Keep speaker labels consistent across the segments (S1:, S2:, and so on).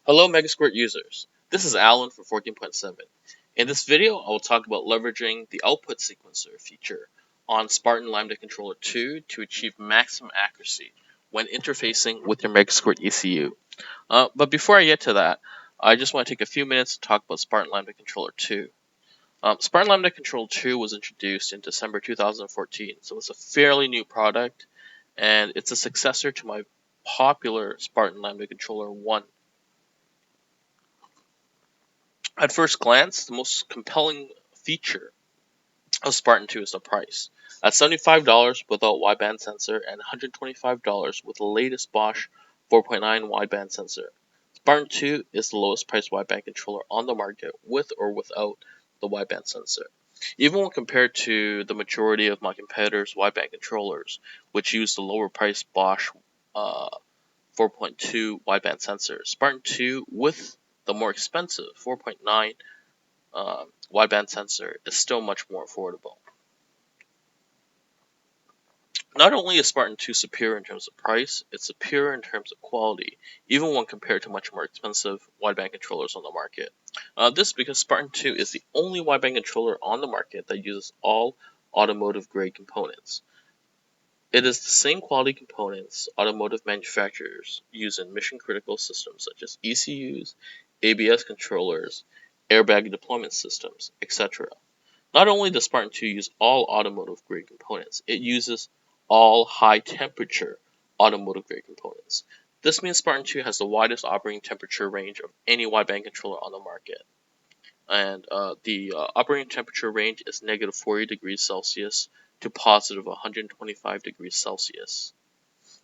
S1: Hello MegaSquirt users, this is Alan from 14.7. In this video, I will talk about leveraging the output sequencer feature on Spartan Lambda Controller 2 to achieve maximum accuracy when interfacing with your MegaSquirt ECU. But before I get to that, I just want to take a few minutes to talk about Spartan Lambda Controller 2. Spartan Lambda Controller 2 was introduced in December 2014, so it's a fairly new product, and it's a successor to my popular Spartan Lambda Controller 1. At first glance, the most compelling feature of Spartan 2 is the price. At $75 without wideband sensor and $125 with the latest Bosch 4.9 wideband sensor, Spartan 2 is the lowest priced wideband controller on the market with or without the wideband sensor. Even when compared to the majority of my competitors' wideband controllers, which use the lower priced Bosch 4.2 wideband sensor, Spartan 2 with the more expensive 4.9 wideband sensor is still much more affordable. Not only is Spartan 2 superior in terms of price, it's superior in terms of quality, even when compared to much more expensive wideband controllers on the market. This is because Spartan 2 is the only wideband controller on the market that uses all automotive grade components. It is the same quality components automotive manufacturers use in mission critical systems such as ECUs, ABS controllers, airbag deployment systems, etc. Not only does Spartan 2 use all automotive grade components, it uses all high temperature automotive grade components. This means Spartan 2 has the widest operating temperature range of any wideband controller on the market. And the operating temperature range is negative 40 degrees Celsius to positive 125 degrees Celsius.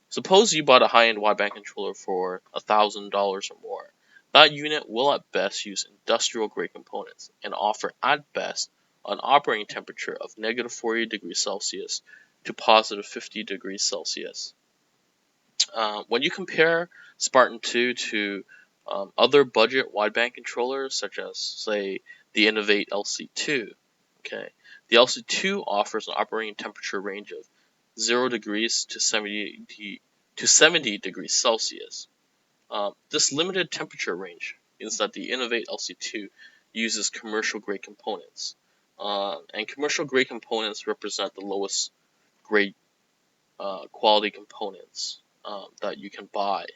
S1: Suppose you bought a high-end wideband controller for $1,000 or more. That unit will at best use industrial grade components and offer at best an operating temperature of negative 40 degrees Celsius to positive 50 degrees Celsius. When you compare Spartan 2 to other budget wideband controllers, such as, say, the Innovate LC2, okay, the LC2 offers an operating temperature range of 0 degrees to 70 degrees Celsius. This limited temperature range means that the Innovate LC2 uses commercial grade components. And commercial grade components represent the lowest grade quality components that you can buy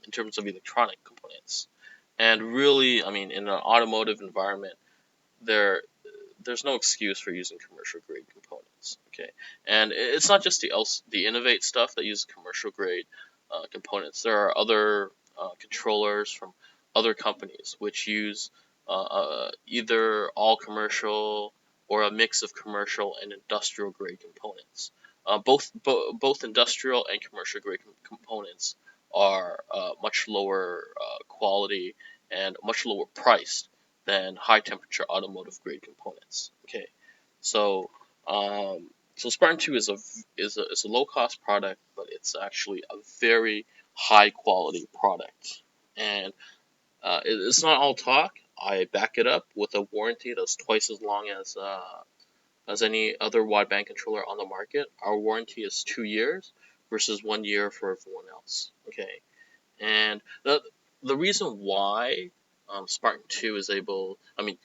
S1: in terms of electronic components. And really, I mean, in an automotive environment, there's no excuse for using commercial grade components. Okay, and it's not just the Innovate stuff that uses commercial grade components. There are other controllers from other companies which use either all commercial or a mix of commercial and industrial grade components. Both industrial and commercial grade components are much lower quality and much lower priced than high temperature automotive grade components. Okay, so so Spartan 2 is a low cost product, but it's actually a very high quality product, and it's not all talk. I back it up with a warranty that's twice as long as any other wideband controller on the market. Our warranty is 2 years versus 1 year for everyone else. Okay, and the reason why Spartan 2 is able, I mean,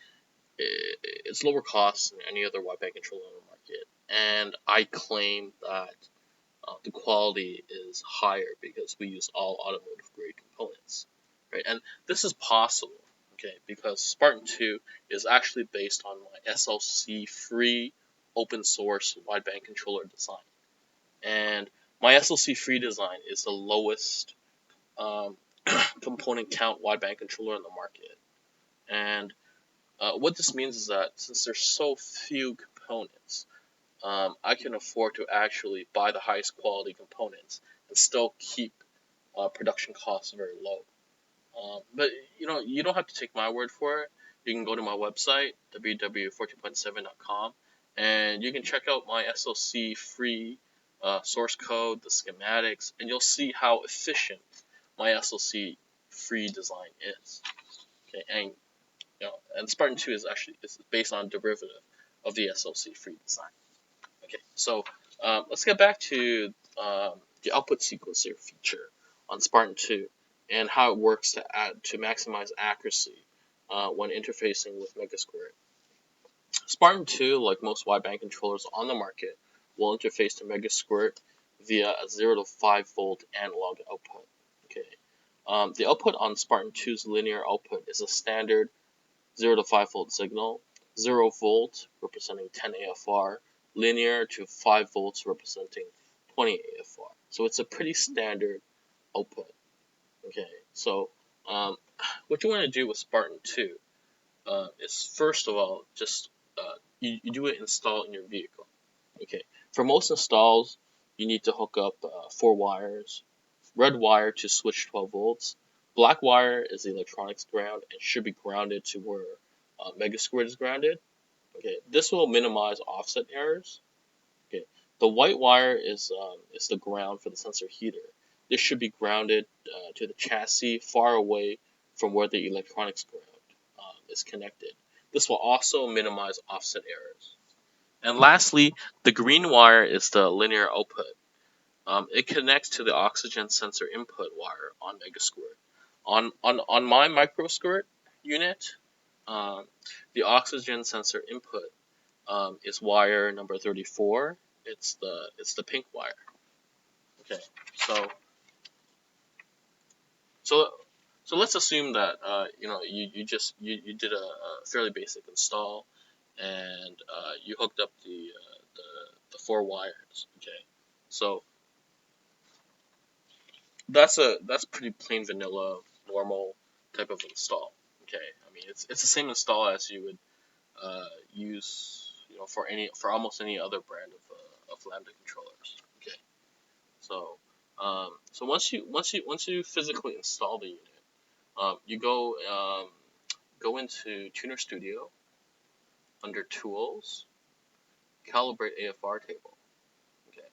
S1: it's lower cost than any other wideband controller on the market, and I claim that the quality is higher because we use all automotive grade components, right? And this is possible, okay, because Spartan 2 is actually based on my SLC free open source wideband controller design, and my SLC free design is the lowest component count wideband controller on the market. And what this means is that since there's so few components, I can afford to actually buy the highest quality components and still keep production costs very low. But you don't have to take my word for it. You can go to my website, www.14point7.com, and you can check out my SLC free source code, the schematics, and you'll see how efficient my SLC free design is. Okay, and Spartan 2 is based on a derivative of the SLC free design. Okay, so let's get back to the output sequencer feature on Spartan 2 and how it works to maximize accuracy when interfacing with MegaSquirt. Spartan 2, like most wideband controllers on the market, will interface to MegaSquirt via a 0 to 5 volt analog output. Okay. The output on Spartan 2's linear output is a standard 0 to 5 volt signal, 0 volt representing 10 AFR, linear to 5 volts representing 20 AFR. So it's a pretty standard output. Okay, so what you want to do with Spartan 2 is first of all just you do it install in your vehicle. Okay, for most installs you need to hook up 4 wires. Red wire to switch 12 volts. Black wire is the electronics ground and should be grounded to where MegaSquirt is grounded. Okay, this will minimize offset errors. Okay, the white wire is the ground for the sensor heater. This should be grounded to the chassis far away from where the electronics ground is connected. This will also minimize offset errors. And lastly, the green wire is the linear output. It connects to the oxygen sensor input wire on MegaSquirt. On my MicroSquirt unit, the oxygen sensor input is wire number 34. It's the pink wire. Okay, so let's assume that you did a fairly basic install, and you hooked up the 4 wires. Okay, so that's pretty plain vanilla normal type of install. Okay, I mean it's the same install as you would use for almost any other brand of Lambda controllers. Okay, so once you physically install the unit, you go into Tuner Studio under Tools, Calibrate AFR table. Okay,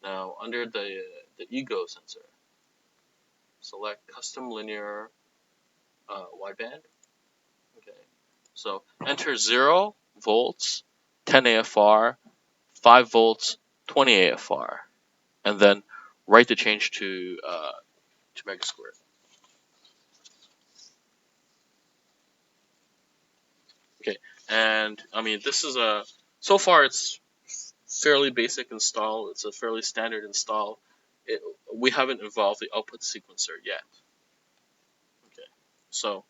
S1: now under the Ego sensor, select Custom Linear Wideband. Okay, so enter 0 volts, 10 AFR, 5 volts, 20 AFR, and then write the change to MegaSquirt. Okay, and I mean this is so far it's fairly basic install. It's a fairly standard install. We haven't involved the output sequencer yet. Okay, so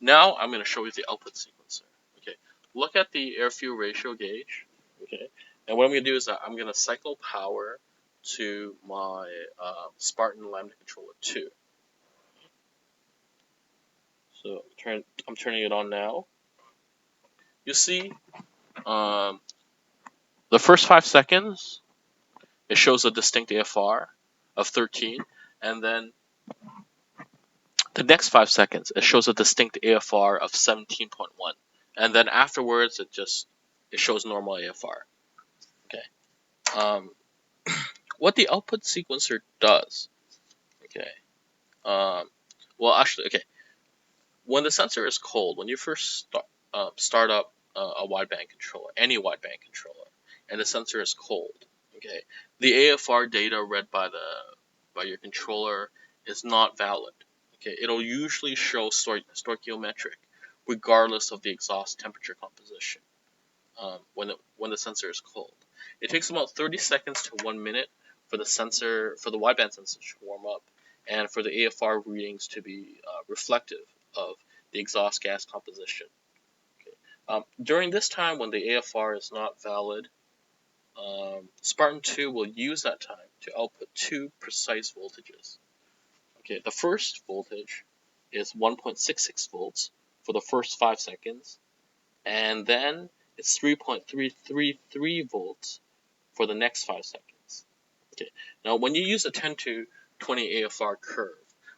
S1: now I'm going to show you the output sequencer. Okay, look at the air fuel ratio gauge. Okay, and what I'm going to do is I'm going to cycle power to my Spartan Lambda Controller 2. So I'm turning it on now. You see, the first 5 seconds it shows a distinct AFR of 13, and then the next 5 seconds it shows a distinct AFR of 17.1, and then afterwards it shows normal AFR. Okay. What the output sequencer does. Okay. Well, actually, okay. When the sensor is cold, when you first start up a wideband controller, any wideband controller, and the sensor is cold, okay, the AFR data read by your controller is not valid. Okay, it'll usually show stoichiometric, regardless of the exhaust temperature composition. When the sensor is cold, it takes about 30 seconds to 1 minute for the wideband sensor to warm up, and for the AFR readings to be reflective of the exhaust gas composition. Okay. During this time, when the AFR is not valid, Spartan 2 will use that time to output 2 precise voltages. Okay, the first voltage is 1.66 volts for the first 5 seconds, and then it's 3.333 volts for the next 5 seconds. Okay, now when you use a 10 to 20 AFR curve,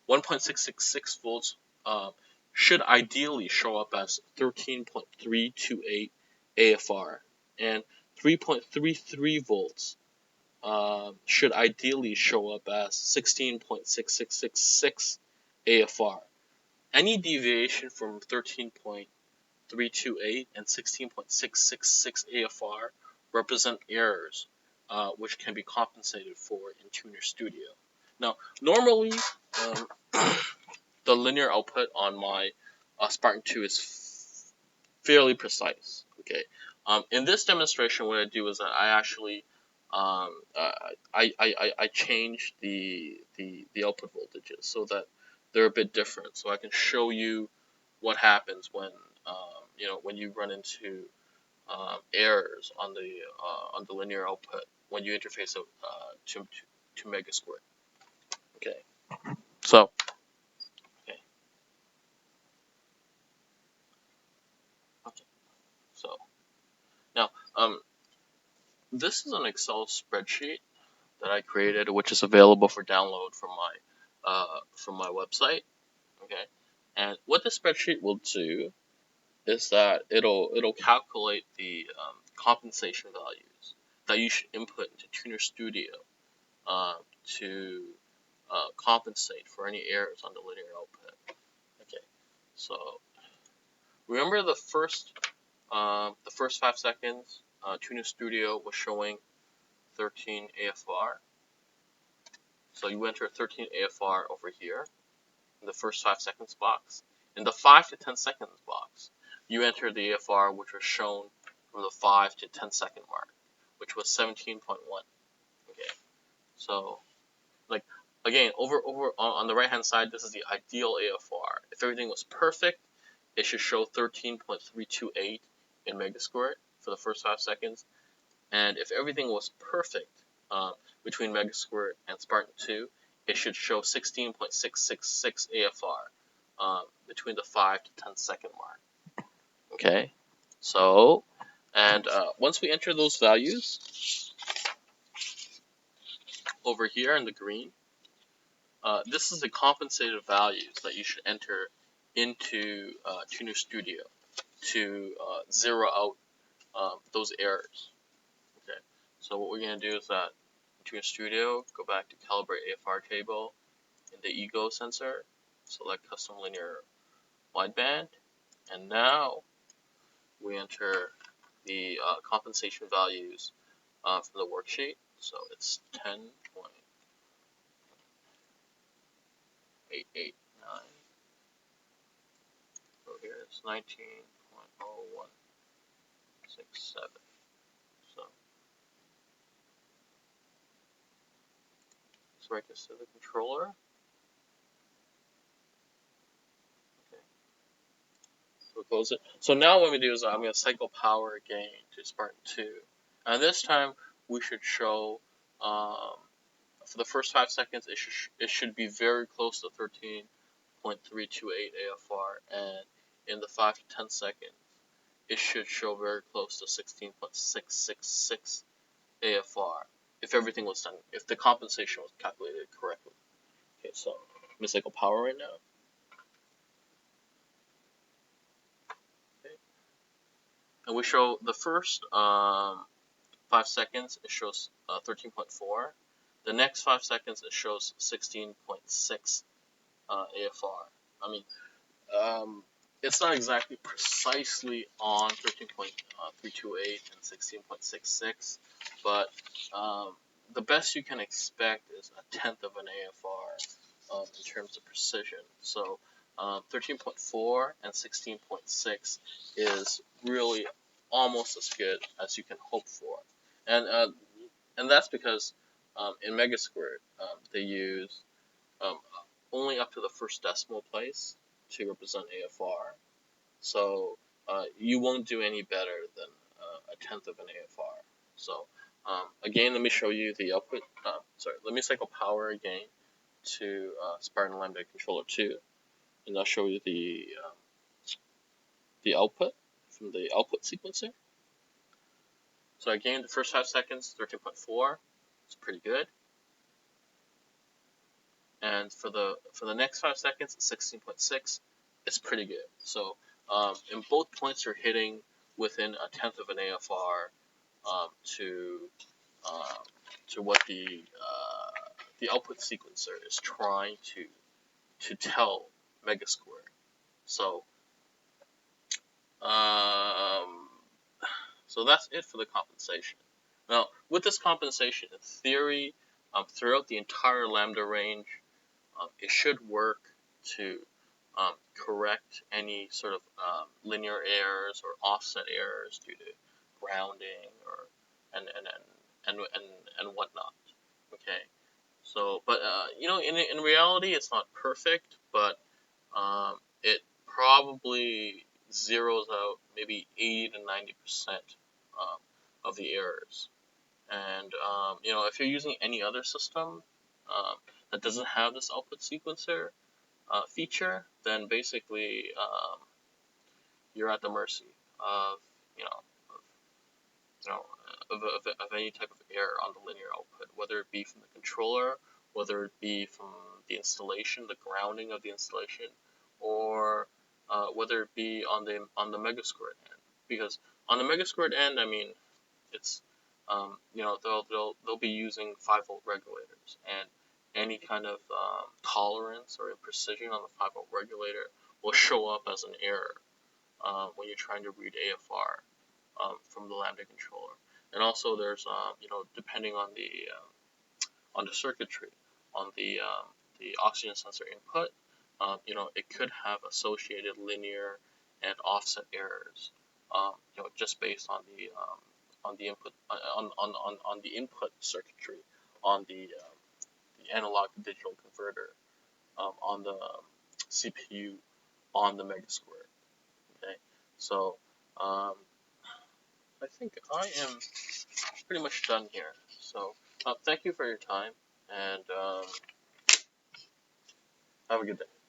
S1: 1.666 volts should ideally show up as 13.328 AFR, and 3.33 volts should ideally show up as 16.6666 AFR. Any deviation from 13.328 and 16.666 AFR represent errors, which can be compensated for in Tuner Studio. Now, normally, the linear output on my Spartan 2 is fairly precise. Okay. In this demonstration, what I do is that I actually I change the output voltages so that they're a bit different, so I can show you what happens when when you run into errors on the linear output when you interface it to MegaSquirt. Okay. So okay. Okay. So now this is an Excel spreadsheet that I created, which is available for download from my website. Okay, and what the spreadsheet will do is that it'll calculate the compensation values that you should input into Tuner Studio to compensate for any errors on the linear output. Okay, so remember the first 5 seconds, Tuner Studio was showing 13 AFR. So you enter 13 AFR over here in the first 5 seconds box. In the 5 to 10 seconds box, you enter the AFR which was shown from the 5 to 10 second mark, which was 17.1. Okay, so like again, over on the right hand side, this is the ideal AFR. If everything was perfect, it should show 13.328 in MegaSquirt for the first 5 seconds, and if everything was perfect between MegaSquirt and Spartan 2, it should show 16.666 AFR between the 5 to 10 second mark. Okay, so and once we enter those values over here in the green, this is the compensated values that you should enter into Tuner Studio to zero out those errors. Okay, so what we're going to do is that Tuner Studio, go back to Calibrate AFR table in the Ego sensor, select Custom Linear Wideband, and now we enter the compensation values from the worksheet. So it's 10.889. So here it's 19.0167. So let's write this to the controller. Okay. So close it. So now what we do is I'm going to cycle power again to Spartan 2. And this time we should show for the first 5 seconds it should be very close to 13.328 AFR, and in the 5 to 10 seconds it should show very close to 16.666 AFR if everything was done, if the compensation was calculated correctly. Okay, so I'm going to cycle power right now. Okay. And we show the first 5 seconds, it shows 13.4. The next 5 seconds, it shows 16.6 AFR. I mean, it's not exactly precisely on 13.328 and 16.66, but the best you can expect is a tenth of an AFR in terms of precision. So 13.4 and 16.6 is really almost as good as you can hope for, and that's because in MegaSquirt they use only up to the first decimal place to represent AFR. So you won't do any better than a tenth of an AFR. So again, let me show you the output. Let me cycle power again to Spartan Lambda Controller 2, and I'll show you the output from the output sequencer. So again, the first 5 seconds, 13.4, it's pretty good. And for the next 5 seconds, 16.6, it's pretty good. So in both points, you're hitting within a tenth of an AFR to what the output sequencer is trying to tell MegaSquirt. So so that's it for the compensation. Now, with this compensation, in theory, throughout the entire lambda range, it should work to correct any sort of linear errors or offset errors due to grounding or and whatnot. Okay, so but in reality it's not perfect, but it probably zeroes out maybe 80 to 90% of the errors. And if you're using any other system that doesn't have this output sequencer feature, then basically you're at the mercy of you know of, you know of any type of error on the linear output, whether it be from the controller, whether it be from the installation, the grounding of the installation, or whether it be on the MegaSquirt end. Because on the MegaSquirt end, I mean, it's they'll be using 5-volt regulators, and any kind of tolerance or imprecision on the 5-volt regulator will show up as an error when you're trying to read AFR from the Lambda controller. And also, there's depending on the circuitry, on the oxygen sensor input, it could have associated linear and offset errors, just based on the input on the input circuitry on the analog to digital converter on the CPU on the MegaSquirt. Okay, so I think I am pretty much done here. So thank you for your time, and have a good day.